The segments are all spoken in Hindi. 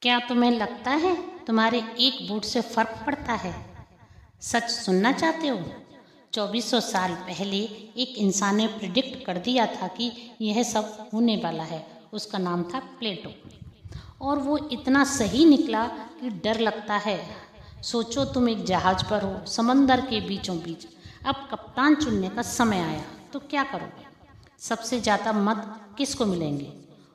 क्या तुम्हें लगता है तुम्हारे एक वोट से फर्क पड़ता है? सच सुनना चाहते हो? 2400 साल पहले एक इंसान ने प्रिडिक्ट कर दिया था कि यह सब होने वाला है। उसका नाम था प्लेटो। और वो इतना सही निकला कि डर लगता है। सोचो तुम एक जहाज पर हो, समंदर के बीचों बीच। अब कप्तान चुनने का समय आया तो क्या करोगे? सबसे ज़्यादा मत किसको मिलेंगे?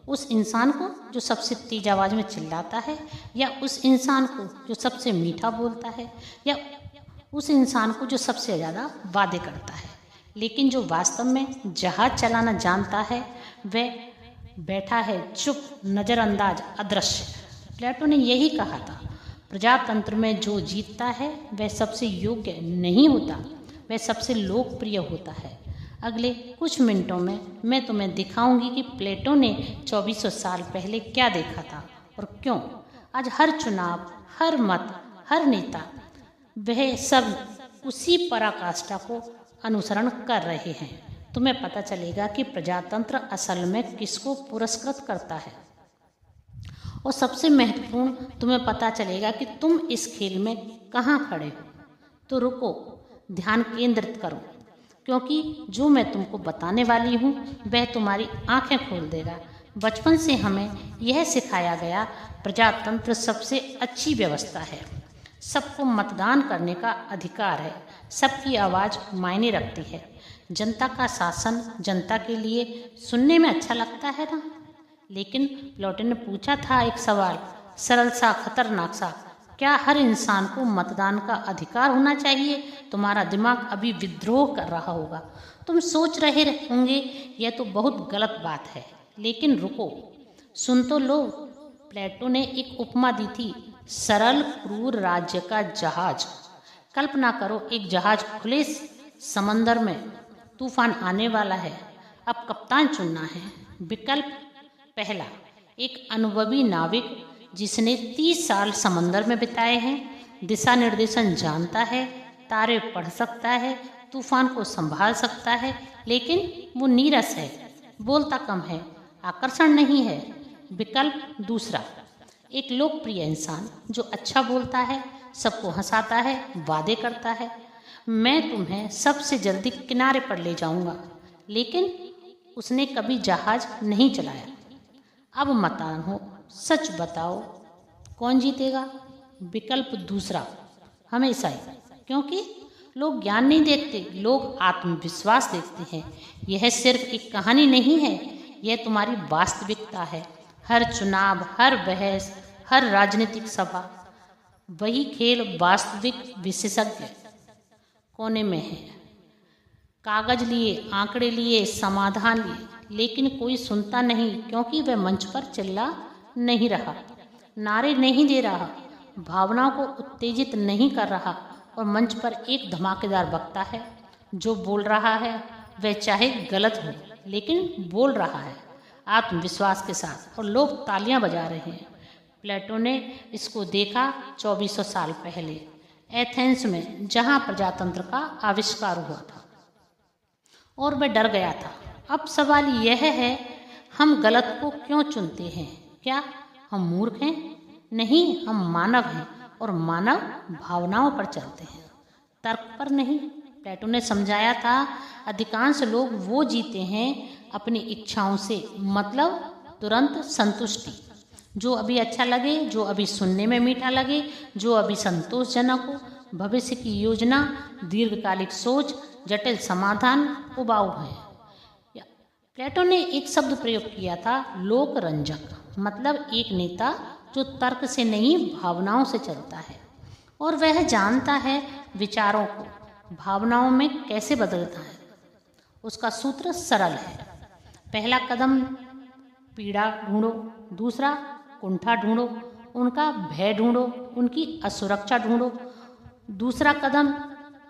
उस इंसान को जो सबसे तेज आवाज़ में चिल्लाता है, या उस इंसान को जो सबसे मीठा बोलता है, या उस इंसान को जो सबसे ज़्यादा वादे करता है? लेकिन जो वास्तव में जहाज चलाना जानता है वह बैठा है चुप, नज़रअंदाज, अदृश्य। प्लेटो ने यही कहा था, प्रजातंत्र में जो जीतता है वह सबसे योग्य नहीं होता, वह सबसे लोकप्रिय होता है। अगले कुछ मिनटों में मैं तुम्हें दिखाऊंगी कि प्लेटो ने 2400 साल पहले क्या देखा था और क्यों आज हर चुनाव, हर मत, हर नेता, वह सब उसी पराकाष्ठा को अनुसरण कर रहे हैं। तुम्हें पता चलेगा कि प्रजातंत्र असल में किसको पुरस्कृत करता है, और सबसे महत्वपूर्ण, तुम्हें पता चलेगा कि तुम इस खेल में कहाँ खड़े हो। तो रुको, ध्यान केंद्रित करो, क्योंकि जो मैं तुमको बताने वाली हूँ वह तुम्हारी आंखें खोल देगा। बचपन से हमें यह सिखाया गया, प्रजातंत्र सबसे अच्छी व्यवस्था है, सबको मतदान करने का अधिकार है, सबकी आवाज़ मायने रखती है, जनता का शासन जनता के लिए। सुनने में अच्छा लगता है ना? लेकिन प्लेटो ने पूछा था एक सवाल, सरल सा, खतरनाक सा, क्या हर इंसान को मतदान का अधिकार होना चाहिए? तुम्हारा दिमाग अभी विद्रोह कर रहा होगा। तुम सोच रहे होंगे यह तो बहुत गलत बात है, लेकिन रुको, सुन तो लो। प्लेटो ने एक उपमा दी थी, सरल क्रूर राज्य का जहाज। कल्पना करो, एक जहाज खुले समंदर में, तूफान आने वाला है, अब कप्तान चुनना है। विकल्प पहला, एक अनुभवी नाविक जिसने 30 साल समंदर में बिताए हैं, दिशा निर्देशन जानता है, तारे पढ़ सकता है, तूफान को संभाल सकता है, लेकिन वो नीरस है, बोलता कम है, आकर्षण नहीं है। विकल्प दूसरा, एक लोकप्रिय इंसान जो अच्छा बोलता है, सबको हंसाता है, वादे करता है, मैं तुम्हें सबसे जल्दी किनारे पर ले जाऊंगा, लेकिन उसने कभी जहाज नहीं चलाया। अब मतदान हो, सच बताओ कौन जीतेगा? विकल्प दूसरा, हमेशा ही, क्योंकि लोग ज्ञान नहीं देखते, लोग आत्मविश्वास देखते हैं। यह सिर्फ एक कहानी नहीं है, यह तुम्हारी वास्तविकता है। हर चुनाव, हर बहस, हर राजनीतिक सभा, वही खेल वास्तविक विशेषज्ञ कोने में है, कागज लिए, आंकड़े लिए, समाधान लिए, लेकिन कोई सुनता नहीं, क्योंकि वह मंच पर चिल्ला नहीं रहा, नारे नहीं दे रहा, भावनाओं को उत्तेजित नहीं कर रहा, और मंच पर एक धमाकेदार वक्ता है जो बोल रहा है, वह चाहे गलत हो लेकिन बोल रहा है आत्मविश्वास के साथ, और लोग तालियां बजा रहे हैं। प्लेटो ने इसको देखा 2400 साल पहले एथेंस में, जहां प्रजातंत्र का आविष्कार हुआ था, और वह डर गया था। अब सवाल यह है, हम गलत को क्यों चुनते हैं? क्या हम मूर्ख हैं? नहीं, हम मानव हैं, और मानव भावनाओं पर चलते हैं, तर्क पर नहीं। प्लेटो ने समझाया था, अधिकांश लोग वो जीते हैं अपनी इच्छाओं से, मतलब तुरंत संतुष्टि, जो अभी अच्छा लगे, जो अभी सुनने में मीठा लगे, जो अभी संतोषजनक हो। भविष्य की योजना, दीर्घकालिक सोच, जटिल समाधान उबाऊ है। प्लेटो ने एक शब्द प्रयोग किया था, लोकरंजक, मतलब एक नेता जो तर्क से नहीं भावनाओं से चलता है, और वह जानता है विचारों को भावनाओं में कैसे बदलता है। उसका सूत्र सरल है, पहला कदम पीड़ा ढूंढो, दूसरा कुंठा ढूंढो, उनका भय ढूंढो, उनकी असुरक्षा ढूंढो, दूसरा कदम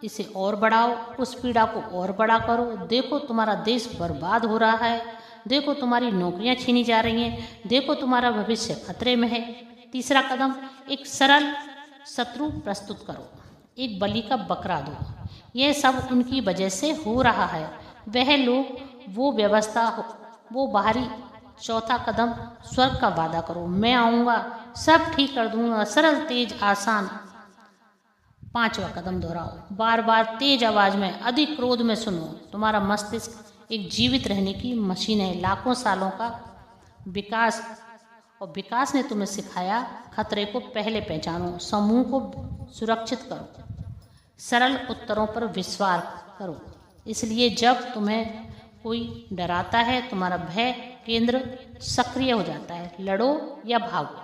इसे और बढ़ाओ, उस पीड़ा को और बड़ा करो, देखो तुम्हारा देश बर्बाद हो रहा है, देखो तुम्हारी नौकरियां छीनी जा रही हैं, देखो तुम्हारा भविष्य खतरे में है। तीसरा कदम, एक सरल शत्रु प्रस्तुत करो, एक बलि का बकरा दो, यह सब उनकी वजह से हो रहा है, वह लोग, वो व्यवस्था, वो बाहरी चौथा कदम, स्वर्ग का वादा करो, मैं आऊँगा, सब ठीक कर दूंगा, सरल तेज आसान। पांचवा कदम दोहराओ, बार बार तेज आवाज में, अधिक क्रोध में सुनो। तुम्हारा मस्तिष्क एक जीवित रहने की मशीन है, लाखों सालों का विकास, और विकास ने तुम्हें सिखाया खतरे को पहले पहचानो, समूह को सुरक्षित करो, सरल उत्तरों पर विश्वास करो। इसलिए जब तुम्हें कोई डराता है, तुम्हारा भय केंद्र सक्रिय हो जाता है, लड़ो या भागो,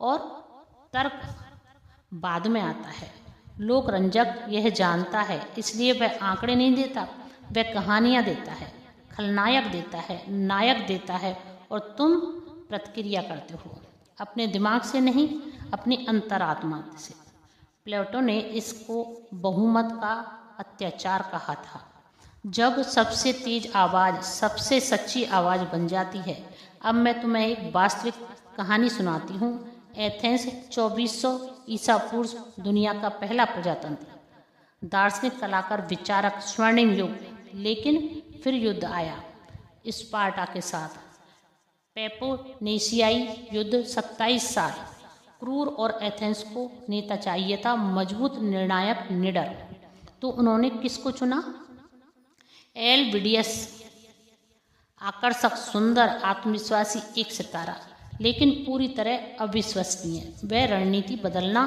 और तर्क बाद में आता है। लोक रंजक यह जानता है, इसलिए वह आंकड़े नहीं देता, वह कहानियां देता है, खलनायक देता है, नायक देता है, और तुम प्रतिक्रिया करते हो, अपने दिमाग से नहीं, अपनी अंतरात्मा से। प्लेटो ने इसको बहुमत का अत्याचार कहा था, जब सबसे तेज आवाज सबसे सच्ची आवाज बन जाती है। अब मैं तुम्हें एक वास्तविक कहानी सुनाती हूँ। एथेंस 2400 ईसा पूर्व दुनिया का पहला प्रजातंत्र, दार्शनिक, कलाकार, विचारक, स्वर्णिम युग। लेकिन फिर युद्ध आया स्पार्टा के साथ, पेलोपोनेशियाई युद्ध 27 साल। क्रूर, और एथेंस को नेता चाहिए था, मजबूत, निर्णायक, निडर। तो उन्होंने किसको चुना? एल्विडियस, आकर्षक, सुंदर, आत्मविश्वासी, एक सितारा, लेकिन पूरी तरह अविश्वसनीय। वह रणनीति बदलना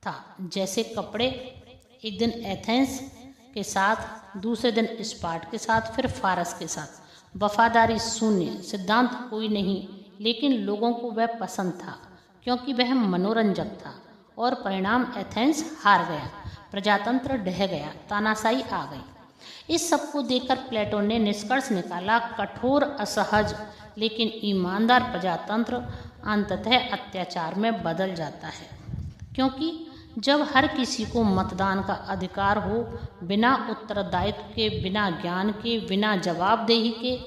था, जैसे कपड़े, एक दिन एथेंस के साथ, दूसरे दिन स्पार्ट के साथ, फिर फारस के साथ। वफादारी शून्य, सिद्धांत कोई नहीं, लेकिन लोगों को वह पसंद था क्योंकि वह मनोरंजक था। और परिणाम, एथेंस हार गया, प्रजातंत्र ढह गया, तानाशाही आ गई। इस सब को देखकर प्लेटो ने निष्कर्ष निकाला, कठोर, असहज, लेकिन ईमानदार प्रजातंत्र अंततः अत्याचार में बदल जाता है। क्योंकि जब हर किसी को मतदान का अधिकार हो, बिना उत्तरदायित्व के, बिना ज्ञान के, बिना जवाबदेही के,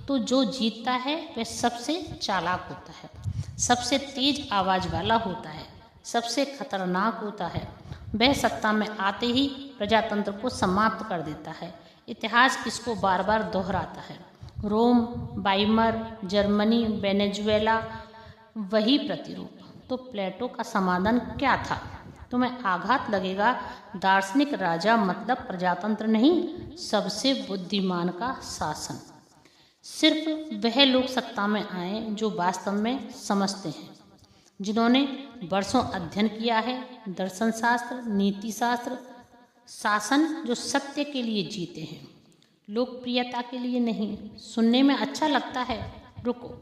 तो जो जीतता है वह सबसे चालाक होता है, सबसे तेज आवाज वाला होता है, सबसे खतरनाक होता है। वह सत्ता में आते ही प्रजातंत्र को समाप्त कर देता है। इतिहास इसको बार बार दोहराता है। रोम, वाइमर, जर्मनी, वेनेजुएला, वही प्रतिरूप। तो प्लेटो का समाधान क्या था? तुम्हें आघात लगेगा, दार्शनिक राजा मतलब प्रजातंत्र नहीं, सबसे बुद्धिमान का शासन। सिर्फ वह लोग सत्ता में आए जो वास्तव में समझते हैं, जिन्होंने वर्षों अध्ययन किया है, दर्शन शास्त्र, नीति शास्त्र, शासन, जो सत्य के लिए जीते हैं, लोकप्रियता के लिए नहीं। सुनने में अच्छा लगता है, रुको,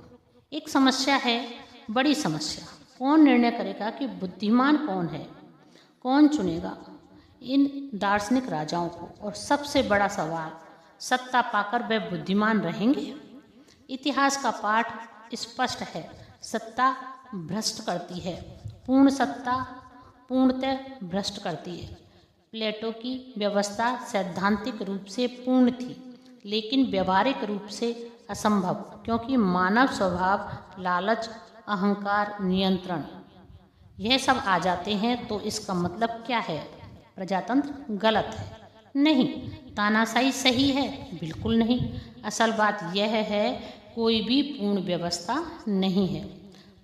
एक समस्या है, बड़ी समस्या। कौन निर्णय करेगा कि बुद्धिमान कौन है? कौन चुनेगा इन दार्शनिक राजाओं को? और सबसे बड़ा सवाल, सत्ता पाकर वे बुद्धिमान रहेंगे? इतिहास का पाठ स्पष्ट है, सत्ता भ्रष्ट करती है, पूर्ण सत्ता पूर्णतः भ्रष्ट करती है। प्लेटो की व्यवस्था सैद्धांतिक रूप से पूर्ण थी, लेकिन व्यवहारिक रूप से असंभव, क्योंकि मानव स्वभाव, लालच, अहंकार, नियंत्रण, यह सब आ जाते हैं। तो इसका मतलब क्या है? प्रजातंत्र गलत है? नहीं। तानाशाही सही है? बिल्कुल नहीं। असल बात यह है, कोई भी पूर्ण व्यवस्था नहीं है।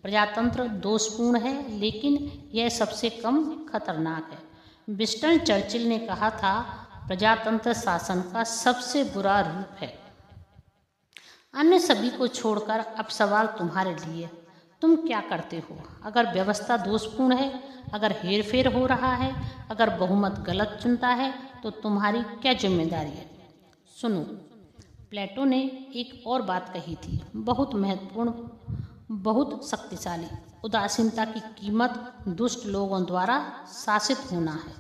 प्रजातंत्र दोषपूर्ण है, लेकिन यह सबसे कम खतरनाक है। विंस्टन चर्चिल ने कहा था, प्रजातंत्र शासन का सबसे बुरा रूप है। अन्य सभी को छोड़कर अब सवाल तुम्हारे लिए, तुम क्या करते हो? अगर व्यवस्था दोषपूर्ण है, अगर हेरफेर हो रहा है, अगर बहुमत गलत चुनता है, तो तुम्हारी क्या जिम्मेदारी है? सुनो, प्लेटो ने एक और बात कही थी, बहुत महत्वपूर्ण, बहुत शक्तिशाली। उदासीनता की कीमत दुष्ट लोगों द्वारा शासित होना है।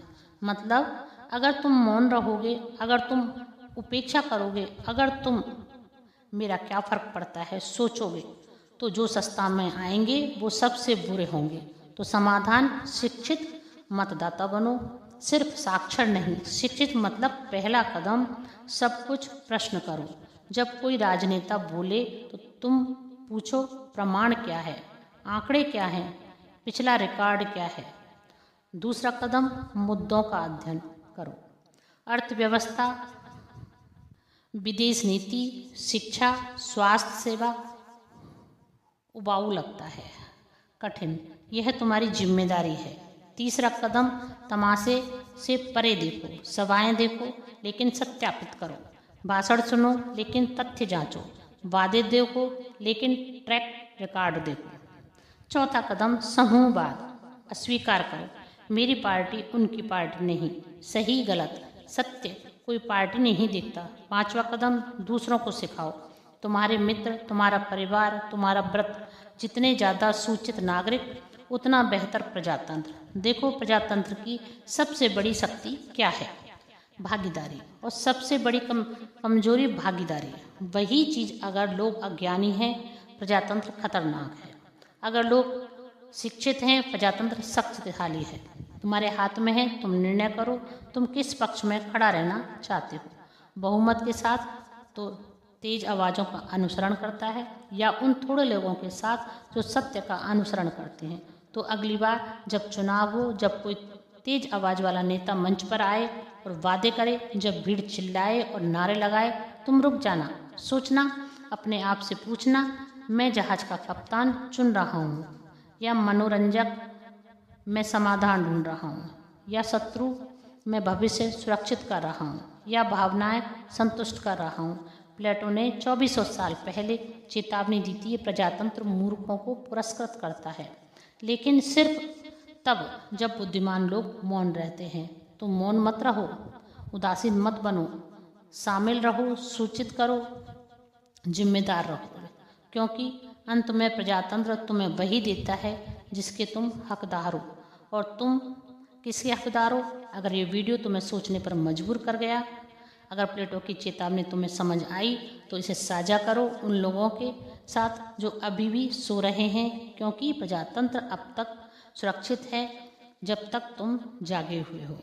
मतलब, अगर तुम मौन रहोगे, अगर तुम उपेक्षा करोगे, अगर तुम मेरा क्या फर्क पड़ता है सोचोगे, तो जो सत्ता में आएंगे वो सबसे बुरे होंगे। तो समाधान, शिक्षित मतदाता बनो, सिर्फ साक्षर नहीं। शिक्षित मतलब पहला कदम, सब कुछ प्रश्न करो। जब कोई राजनेता बोले तो तुम पूछो, प्रमाण क्या है, आंकड़े क्या हैं, पिछला रिकॉर्ड क्या है। दूसरा कदम, मुद्दों का अध्ययन करो, अर्थव्यवस्था, विदेश नीति, शिक्षा, स्वास्थ्य सेवा, उबाऊ लगता है, कठिन। यह तुम्हारी जिम्मेदारी है। तीसरा कदम, तमाशे से परे देखो, सभाएं देखो लेकिन सत्यापित करो, भाषण सुनो लेकिन तथ्य जांचो, वादे देखो लेकिन ट्रैक रिकॉर्ड देखो। चौथा कदम, समूहवाद अस्वीकार करो, मेरी पार्टी उनकी पार्टी नहीं, सही गलत सत्य कोई पार्टी नहीं देखता। पांचवा कदम, दूसरों को सिखाओ, तुम्हारे मित्र, तुम्हारा परिवार, तुम्हारा व्रत, जितने ज़्यादा सूचित नागरिक उतना बेहतर प्रजातंत्र। देखो प्रजातंत्र की सबसे बड़ी शक्ति क्या है? भागीदारी। और सबसे बड़ी कमजोरी भागीदारी। वही चीज़ अगर लोग अज्ञानी हैं प्रजातंत्र खतरनाक है, अगर लोग शिक्षित हैं प्रजातंत्र शक्तिशाली है। तुम्हारे हाथ में है, तुम निर्णय करो तुम किस पक्ष में खड़ा रहना चाहते हो। बहुमत के साथ तो तेज आवाज़ों का अनुसरण करता है, या उन थोड़े लोगों के साथ जो सत्य का अनुसरण करते हैं। तो अगली बार जब चुनाव हो, जब कोई तेज आवाज़ वाला नेता मंच पर आए और वादे करे, जब भीड़ चिल्लाए और नारे लगाए, तुम रुक जाना, सोचना, अपने आप से पूछना, मैं जहाज का कप्तान चुन रहा हूँ या मनोरंजक मैं समाधान ढूंढ रहा हूँ, या शत्रु मैं भविष्य सुरक्षित कर रहा हूँ, या भावनाएं संतुष्ट कर रहा हूँ। प्लेटो ने 2400 साल पहले चेतावनी दी थी, प्रजातंत्र मूर्खों को पुरस्कृत करता है, लेकिन सिर्फ तब जब बुद्धिमान लोग मौन रहते हैं। तो मौन मत रहो, उदासीन मत बनो, शामिल रहो, सूचित करो, जिम्मेदार रहो, क्योंकि अंत में प्रजातंत्र तुम्हें वही देता है जिसके तुम हकदार हो। और तुम किसके हकदार हो? अगर ये वीडियो तुम्हें सोचने पर मजबूर कर गया, अगर प्लेटो की चेतावनी तुम्हें समझ आई, तो इसे साझा करो उन लोगों के साथ जो अभी भी सो रहे हैं, क्योंकि प्रजातंत्र अब तक सुरक्षित है जब तक तुम जागे हुए हो।